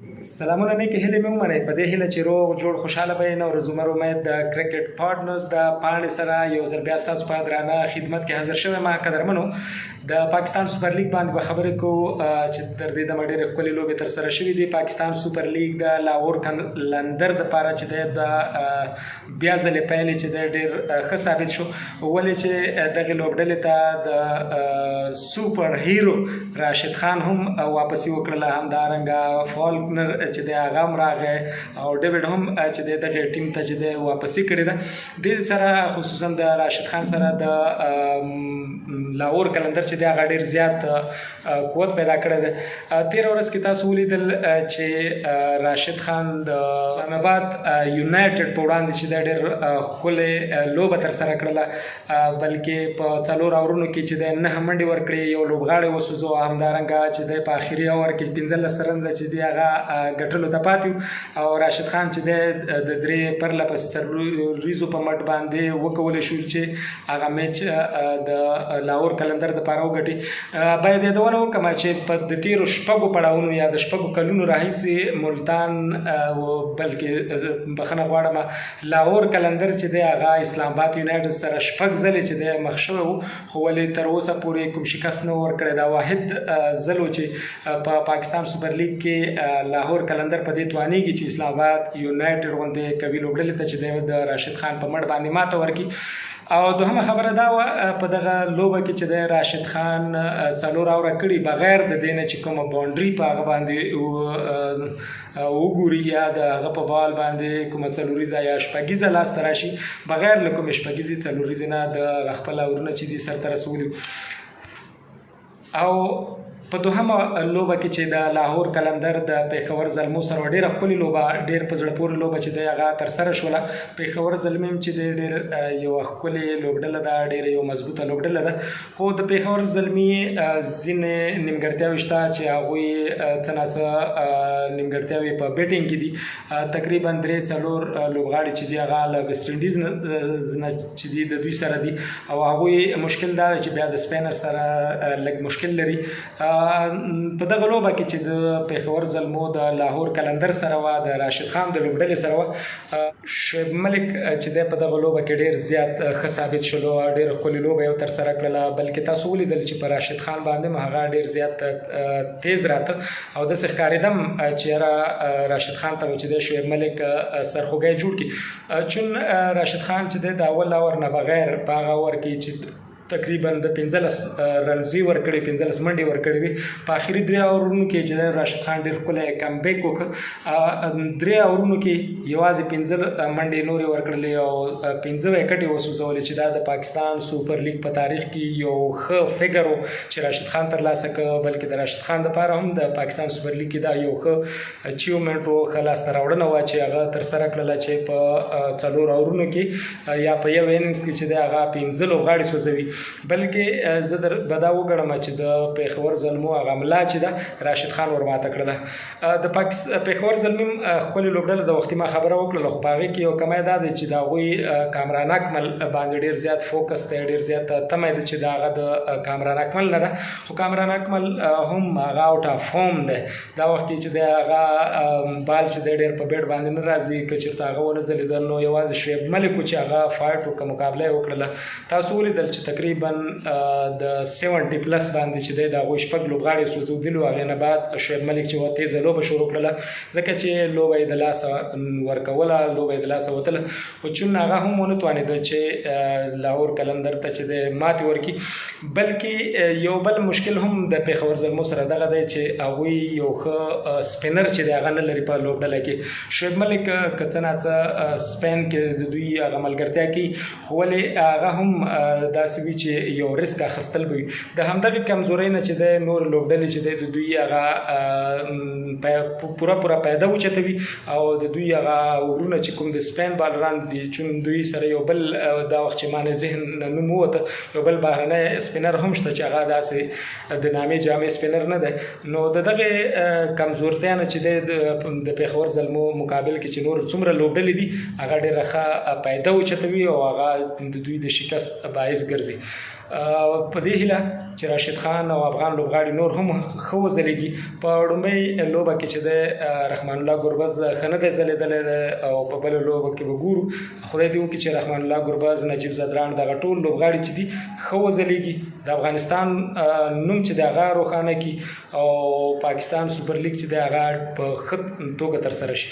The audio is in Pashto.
سلامونه نیکې هیلې مې ومنئ په دې هیله چې روغ جوړ خوشحاله به یې نو ورزمر امید د کرکټ پارټنرز د پاڼې سره یو ځل بیا ستاسو په درانه خدمت کې حاضر شوی ما قدرمنو د پاکستان سوپر لیګ باندې به خبرې کوو چې تر دې دمه ډېرې ښکلې لوبې ترسره شوي دي. پاکستان سوپر لیګ د لاهور قلندر دپاره چې دی د بیا ځلې پیلې چې دی ډېر ښه ثابت شو، ولې چې دغې لوبډلې ته د سوپر هیرو راشد خان هم واپسي وکړله، همدارنګه فالکنر چې دی هغه هم راغی او ډیوډ هم چې دی دغې ټیم ته چې دی واپسي کړې ده. دې سره خصوصا د راشد خان سره د لاهور قلندر چې دی هغه ډېر زیات قوت پیدا کړی دی. تېره ورځ کې تاسو ولیدل چې راشد خان د اسلام آباد یونایټډ په وړاندې چې دی ډېر ښکلې لوبه ترسره کړله، بلکې په 4 اورونو کې چې دی 9 منډې ورکړې، یو لوبغاړی وسوځو، همدارنګه چې دی په آخري اور کې 15 رنزه چې دی هغه ګټلو ته پاتې او راشد خان چې دی د 3 پرله پسې څلوریزو په مټ باندې وکولی شول چې هغه میچ د لاهور قلندر دپاره وګټي. باید یادونه وکړم چې په د تېرو 6 پړاوونو یا د 6 کلونو راهیسې ملتان بلکې بخښنه غواړم لاهور قلندر چې دی هغه اسلام آباد یونایټډ سره 6 ځلې چې دی مخ شوی و، خو ولې تر اوسه پورې کوم شکست نه ورکړی. دا واحد ځل و چې په پاکستان سوپر لیګ کې لاهور قلندر په دې توانېږي چې اسلام آباد یونایټډ غوندې قوي لوبډلې ته چې دی د راشد خان په مټ باندې ماته ورکړي. او دوهمه خبره دا وه په دغه لوبه کې چې دی راشد خان 4 اوره کړي بغیر د دې نه چې کومه باونډري په هغه باندې وګوري یا د هغه په بال باندې کومه څلوریزه یا شپږیزه لاسته راشي، بغیر له کومې شپږیزې څلوریزې نه د خپل اورونه چې دي سرته رسولي. او په دوهمه لوبه کې چې د لاهور قلندر د پېښور زلمو سره ډېره ښکلې لوبه، ډېر په زړه پورې لوبه چې دی هغه ترسره شوله. پېښور زلمي هم چې دی ډېر یوه ښکلې لوبډله ده، ډېره یو مضبوطه لوبډله ده، خو د پېښور زلمي ځینې نیمګړتیاوې شته چې هغوی څه ناڅه نیمګړتیاوې په بیټینګ کې دي. تقریبا 3-4 لوبغاړي چې دي هغه له ویسټ انډیز نه چې دي د دوی سره دي او هغوی مشکل دا دی چې بیا د سپینر سره لږ مشکل لري. په دغه لوبه کې چې د پېښور زلمو د لاهور قلندر سره وه، د راشد خان د لوبډلې سره وه، شعیب ملک چې دی په دغه لوبه کې ډېر زیات ښه ثابت شولو، ډېره ښکلې لوبه یې ترسره کړله، بلکې تاسو ولیدل چې په راشد خان باندې هم هغه ډېر زیات تیز راته او داسې ښکارېدم چې یاره راشد خان ته به چې دی شعیب ملک سرخوږی جوړ کړي. چون راشد خان چې دی د اول اور نه بغیر په هغه اور کې چې تقریبا د 15 رنزي ورکړي، 15 منډې ورکړې وي، په آخري 3 اورونو کې چې راشد خان ډېر ښکلی کمبیک وکړ. 3 اورونو کې یوازې 15 منډې نورې ورکړلې او 15 وکټې وسوځولې چې دا د پاکستان سوپر لیګ په تاریخ کې یو ښه فګر و چې راشد خان ترلاسه کړ، بلکې د راشد خان دپاره هم د پاکستان سوپر لیګ کې دا یو ښه اچیومنټ و، ښه لاسته راوړنه وه چې هغه ترسره کړله چې په 4 اورونو کې یا په یو اننګز کې چې دی هغه 15 لوبغاړي سوځوي. بلکې زه به دا وګڼم چې د پېښور زلمو هغه ملا چې ده راشد خان ورماته کړله. د پېښور زلمي ښکلې لوبډله د وختي ما خبره وکړله، خو په هغې کې یو کمی دا دی چې د هغوی کامران اکمل باندې ډېر زیات فوکس دی، ډېر زیات تمه دی چې د هغه د کامران اکمل نه ده، خو کامران اکمل هم هغه آوټ اف فورم دی. دا وخت کې چې دی هغه بال چې دی ډېر په بیټ باندې نه راځي، که چېرته هغه ونه ځلېده نو یوازې شعیب ملک و چې هغه فایټ وکړه، مقابله یې وکړله. تاسو ولیدل چې تقریبا د 70 پلس باندې چې دی د هغوی 6 لوبغاړي سوځېدلي وو، هغې نه بعد شعیب ملک چې وه تیزه لوبه شروع کړله، ځکه چې لوبه یې د لاسه ورکوله، لوبه یې د لاسه وتله، خو چون هغه هم ونه توانېده چې لاهور قلندر ته چې دی ماتې ورکړي. بلکې یو بل مشکل هم د پېښور زلمو سره دغه دی چې هغوی یو ښه سپینر چې دی هغه نه لري په لوبډله کې. شعیب ملک که څه ناڅه سپین کې د دوی هغه ملګرتیا کوي، خو ولې هغه هم داسې وي چې یو ریسک اخیستل به وي. د همدغې کمزورۍ نه چې دی نور لوبډلې چې دی د دوی هغه پوره پیدا اوچتوي او د دوی هغه ورونه چې کوم د سپین بالران دي، چون دوی سره یو بل دا وخت چې مانې ذهن نوم ووته، یو بل بهرنی سپینر هم شته چې هغه داسې د نامې جامع سپینر نه دی. نو د دغې کمزورتیا نه چې دی د پېښور زلمو مقابل کې چې نور څومره لوبډلې دي هغه ډېره ښه پیدا اوچتوي او هغه د دوی د شکست باعث ګرځي. په دې هیله چې راشد خان او افغان لوبغاړي نور هم ښه وځلیږي. په لومړۍ لوبه کې چې د رحمان الله ګربز ښه نه دی ځلیدلی او په بله لوبه کې به ګورو. خدای دې وکړي چې رحمان الله ګربز، نجیب زدران، دغه ټول لوبغاړي چې دي ښه وځلیږي، د افغانستان نوم چې د هغه روښانه کړي او پاکستان سوپر لیګ چې د هغه په ښه توګه ترسره شي.